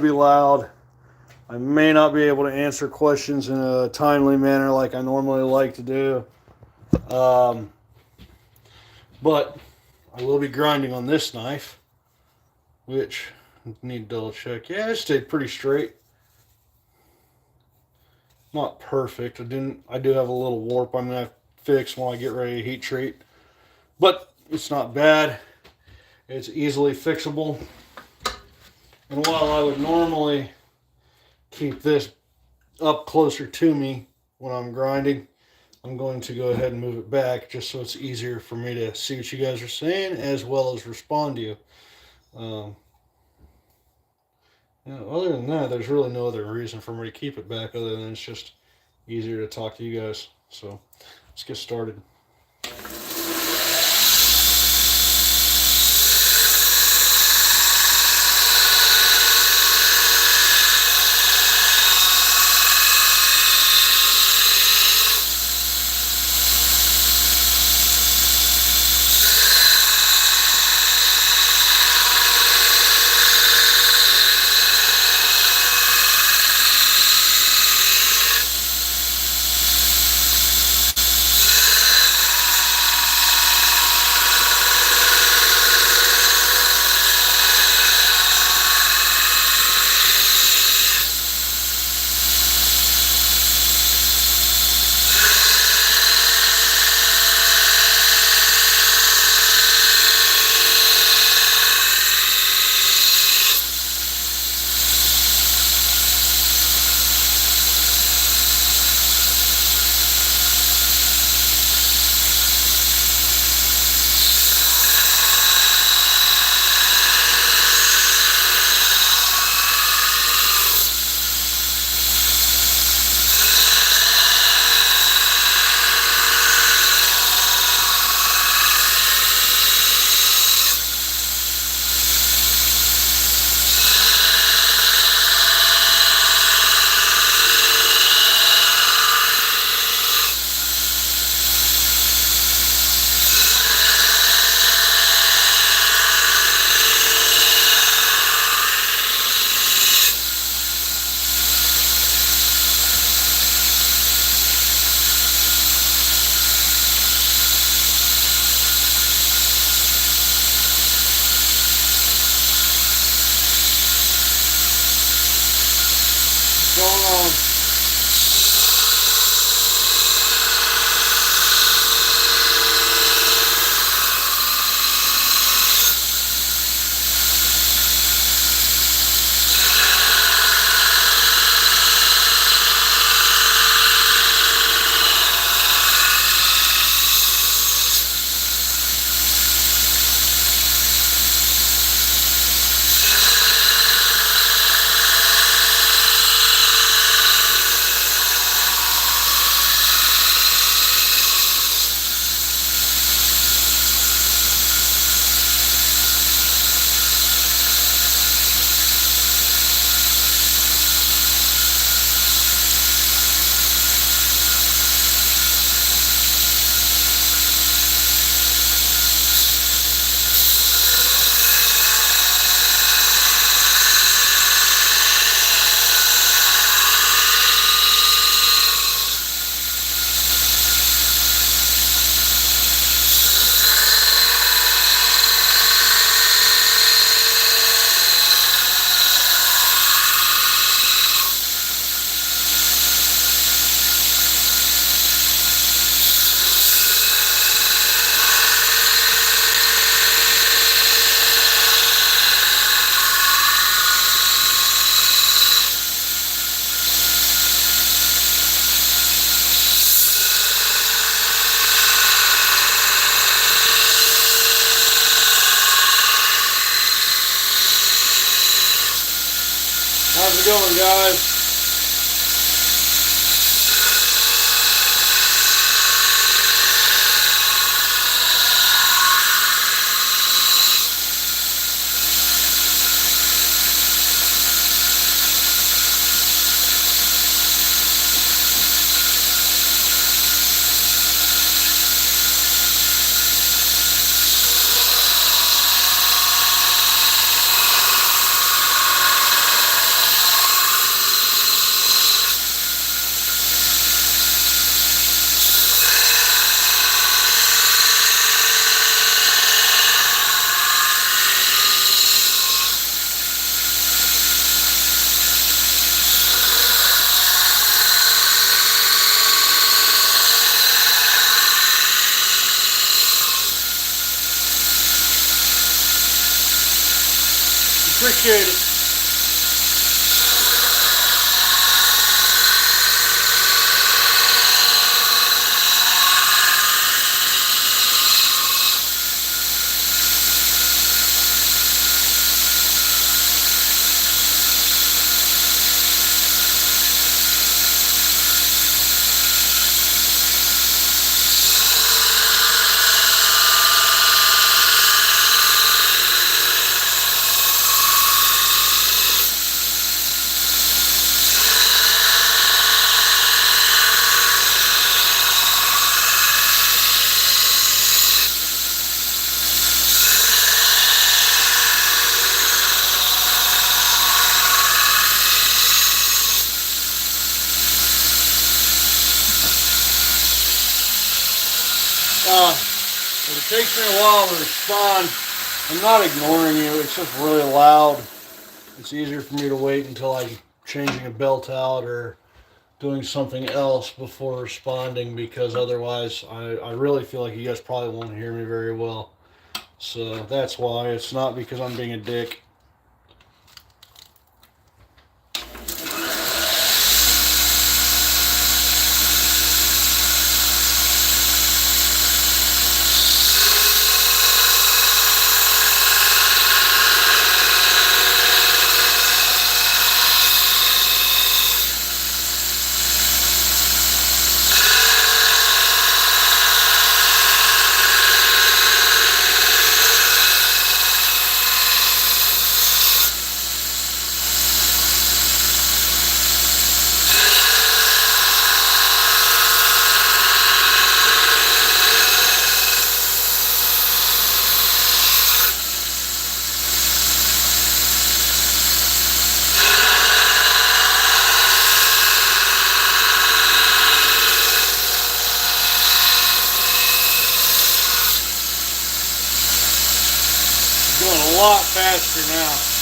be loud. I may not be able to answer questions in a timely manner like I normally like to do. Um, but I will be grinding on this knife, which I need to double check. Yeah, it stayed pretty straight. Not perfect. I do have a little warp I'm gonna fix when I get ready to heat treat. But it's not bad. It's easily fixable. And while I would normally keep this up closer to me when I'm grinding, I'm going to go ahead and move it back just so it's easier for me to see what you guys are saying as well as respond to you. Um, Other than that, there's really no other reason for me to keep it back other than it's just easier to talk to you guys. So let's get started. What's going on? How's it going, guys? appreciate it. If it takes me a while to respond, I'm not ignoring you. It's just really loud. It's easier for me to wait until I'm changing a belt out or doing something else before responding, because otherwise I really feel like you guys probably won't hear me very well. So that's why. It's not because I'm being a dick. Going a lot faster now.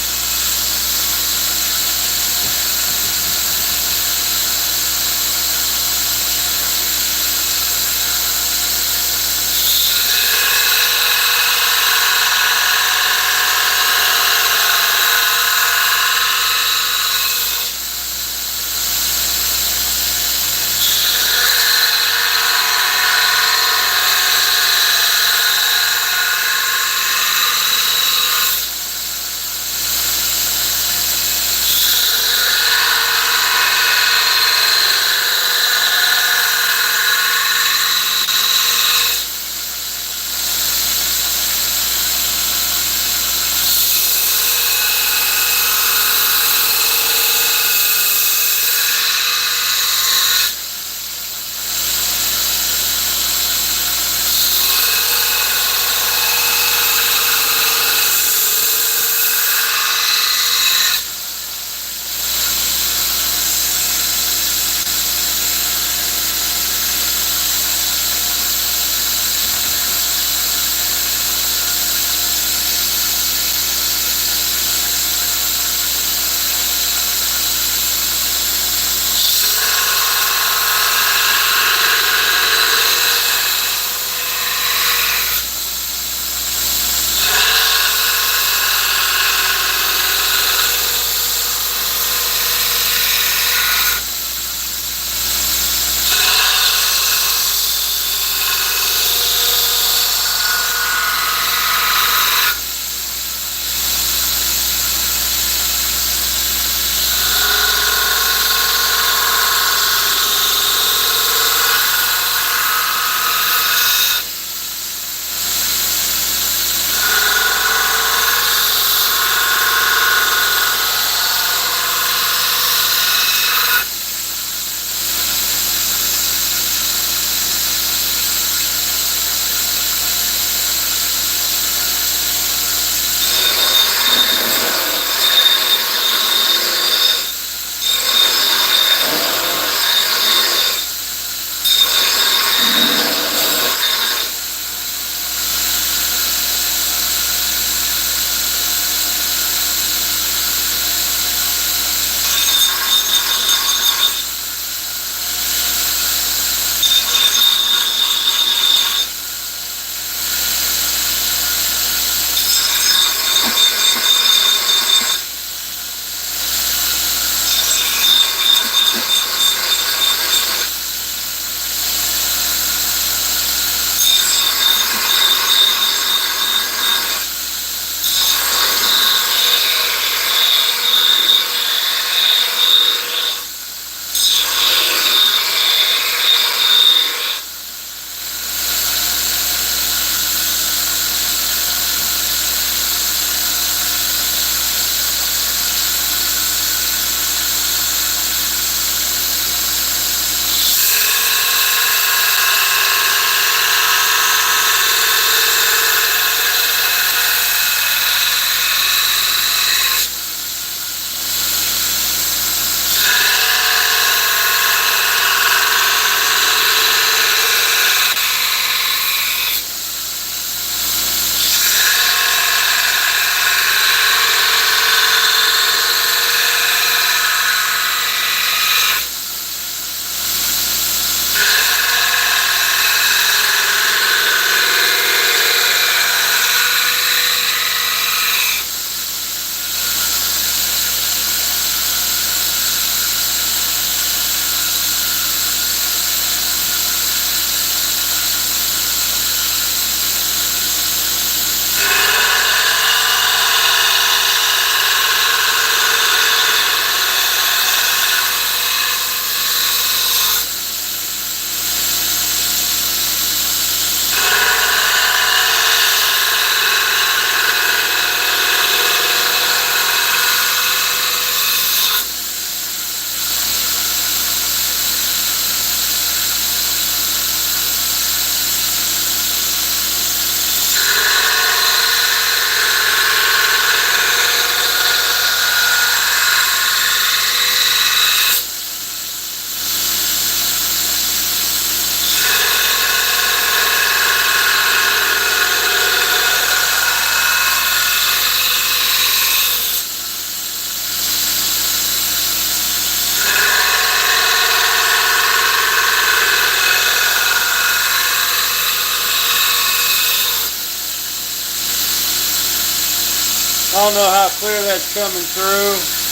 Y'all know how clear that's coming through.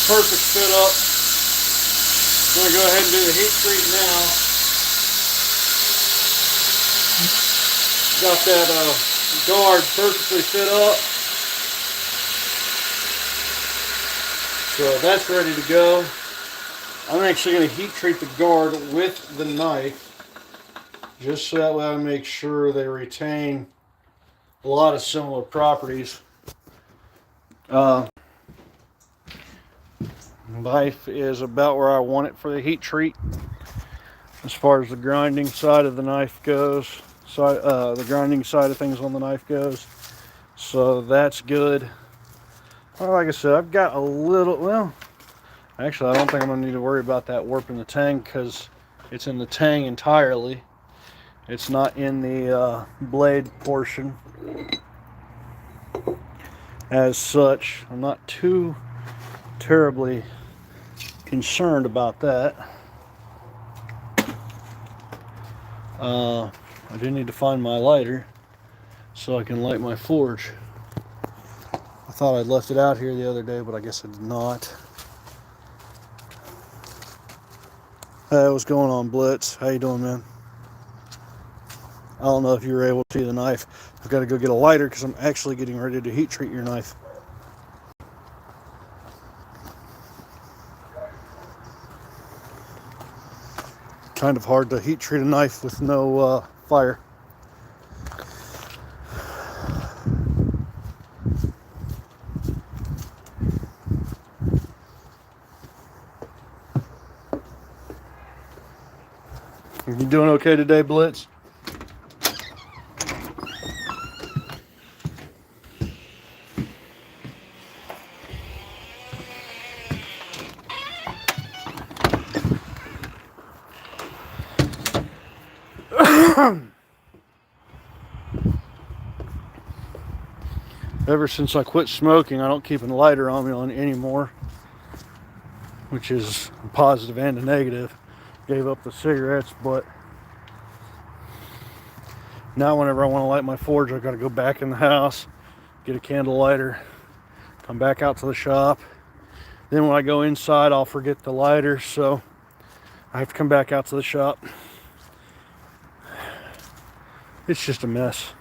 perfect fit up. I'm going to go ahead and do the heat treat now. Got that guard perfectly fit up. So that's ready to go. I'm actually going to heat treat the guard with the knife, just so that way I make sure they retain a lot of similar properties. Knife is about where I want it for the heat treat. As far as the grinding side of the knife goes, the grinding side of things on the knife goes. So that's good. Well, like I said, I've got a little, well, actually I don't think I'm going to need to worry about that warp in the tang because it's in the tang entirely. It's not in the blade portion as such. I'm not too terribly concerned about that. I do need to find my lighter so I can light my forge. I thought I'd left it out here the other day, but I guess I did not. Hey, what's going on, Blitz? How you doing, man? I don't know if you were able to see the knife. I've got to go get a lighter because I'm actually getting ready to heat treat your knife. Kind of hard to heat treat a knife with no fire. You doing okay today, Blitz? Ever since I quit smoking, I don't keep a lighter on me anymore, which is a positive and a negative. Gave up the cigarettes, but now whenever I want to light my forge, I've got to go back in the house, get a candle lighter, come back out to the shop. Then when I go inside, I'll forget the lighter, so I have to come back out to the shop. It's just a mess.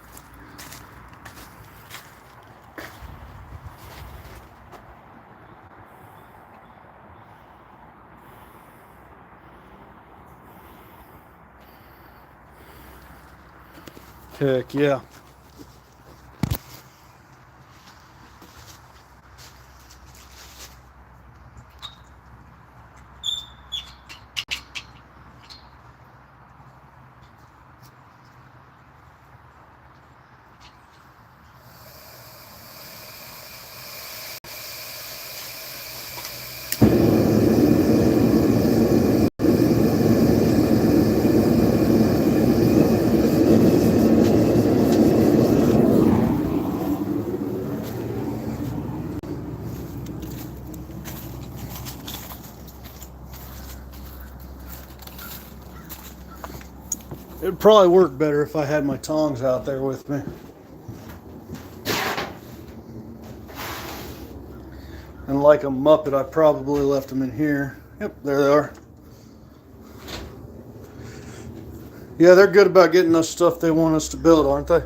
Heck yeah. It'd probably work better if I had my tongs out there with me. And like a Muppet, I probably left them in here. Yep, there they are. Yeah, they're good about getting us stuff they want us to build, aren't they?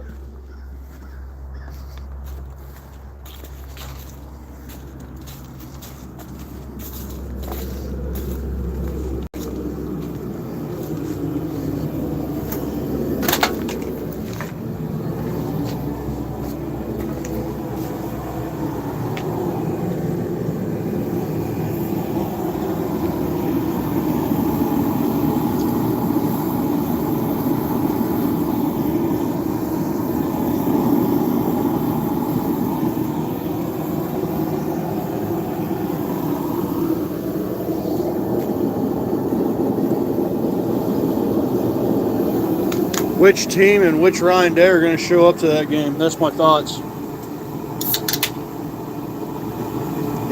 Which team and which Ryan Day are going to show up to that game? That's my thoughts.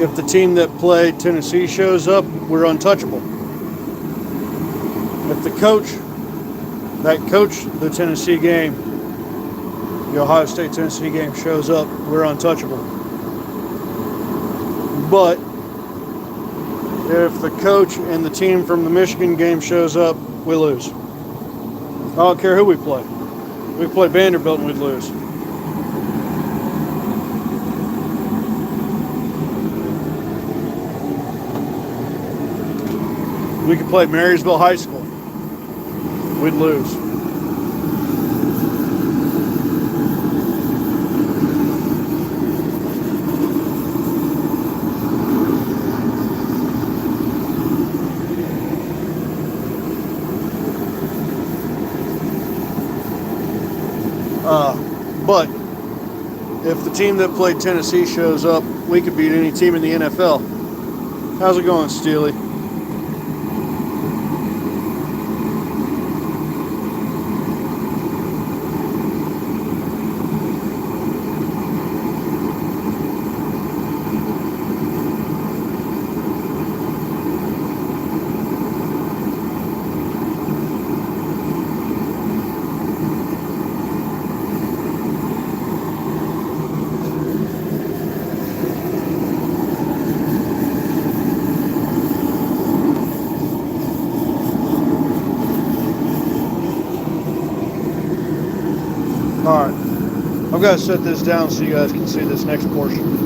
If the team that played Tennessee shows up, we're untouchable. If the coach that coached the Tennessee game, the Ohio State-Tennessee game, shows up, we're untouchable. But If the coach and the team from the Michigan game shows up, we lose. I don't care who we play. We play Vanderbilt and we'd lose. We could play Marysville High School. We'd lose. But if the team that played Tennessee shows up, we could beat any team in the NFL. How's it going, Steely? Alright, I've got to set this down so you guys can see this next portion.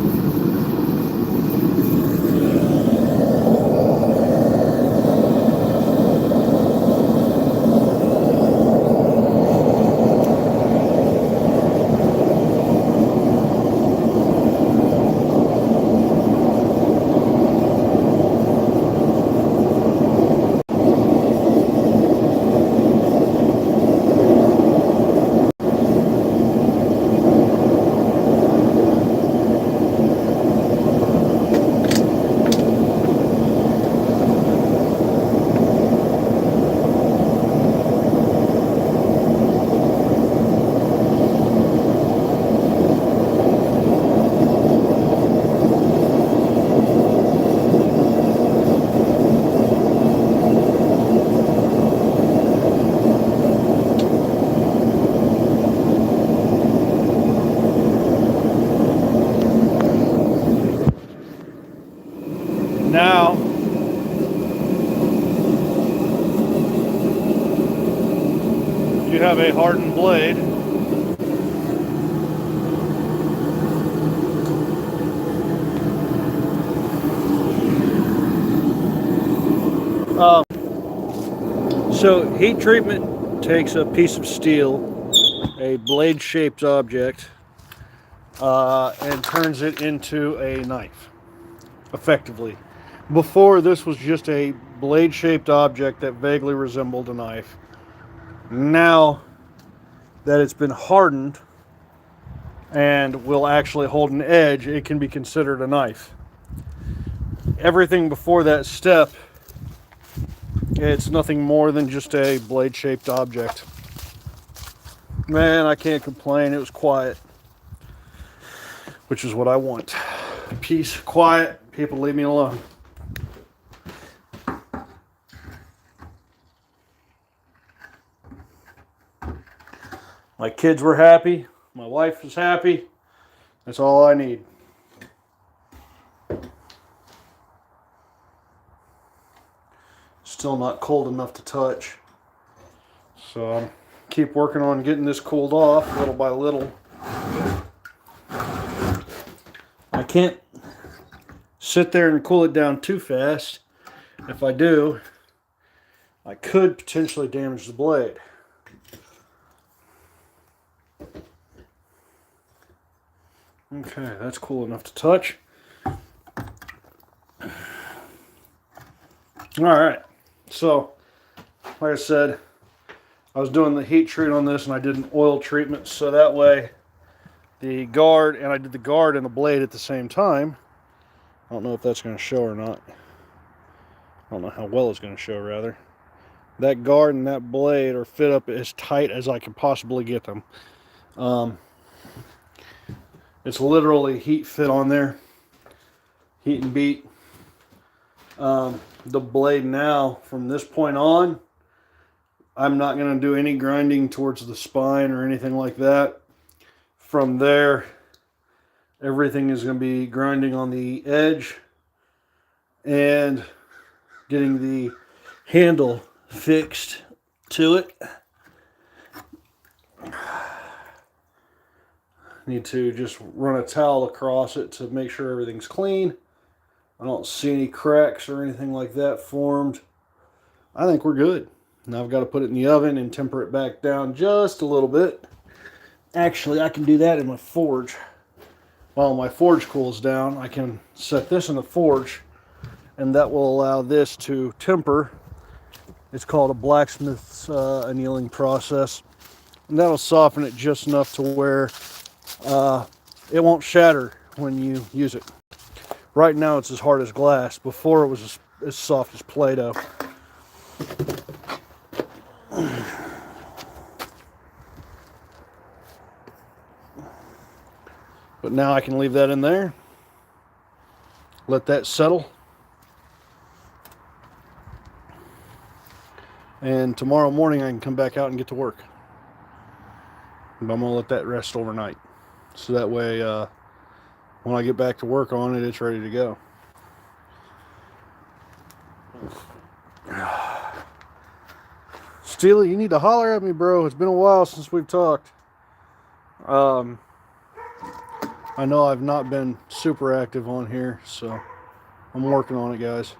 Now, you have a hardened blade. So heat treatment takes a piece of steel, a blade-shaped object, and turns it into a knife, effectively. Before, this was just a blade-shaped object that vaguely resembled a knife. Now that it's been hardened and will actually hold an edge, it can be considered a knife. Everything before that step, it's nothing more than just a blade-shaped object. Man, I can't complain. It was quiet, which is what I want. Peace, quiet, people leave me alone. My kids were happy. My wife was happy. That's all I need. Still not cold enough to touch. So keep working on getting this cooled off little by little. I can't sit there and cool it down too fast. If I do, I could potentially damage the blade. Okay, that's cool enough to touch. Alright, so like I said, I was doing the heat treat on this and I did an oil treatment so that way the guard, and I did the guard and the blade at the same time. I don't know if that's going to show or not. I don't know how well it's going to show, rather. That guard and that blade are fit up as tight as I can possibly get them. It's literally heat fit on there. Heat and beat. The blade now, from this point on, I'm not going to do any grinding towards the spine or anything like that. From there, everything is going to be grinding on the edge. And getting the handle fixed to it. Need to just run a towel across it to make sure everything's clean. I don't see any cracks or anything like that formed. I think we're good. Now I've got to put it in the oven and temper it back down just a little bit. Actually, I can do that in my forge. While my forge cools down, I can set this in the forge, and that will allow this to temper. It's called a blacksmith's annealing process. And that'll soften it just enough to where it won't shatter when you use it. Right now it's as hard as glass. Before it was as soft as Play-Doh. But now I can leave that in there. Let that settle. And tomorrow morning I can come back out and get to work. But I'm going to let that rest overnight. So that way when I get back to work on it, it's ready to go. Steely, you need to holler at me, bro. It's been a while since we've talked. I know I've not been super active on here, so I'm working on it, guys.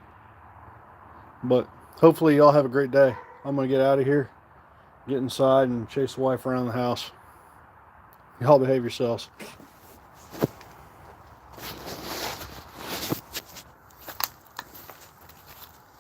But hopefully y'all have a great day. I'm going to get out of here, get inside, and chase the wife around the house. Y'all behave yourselves.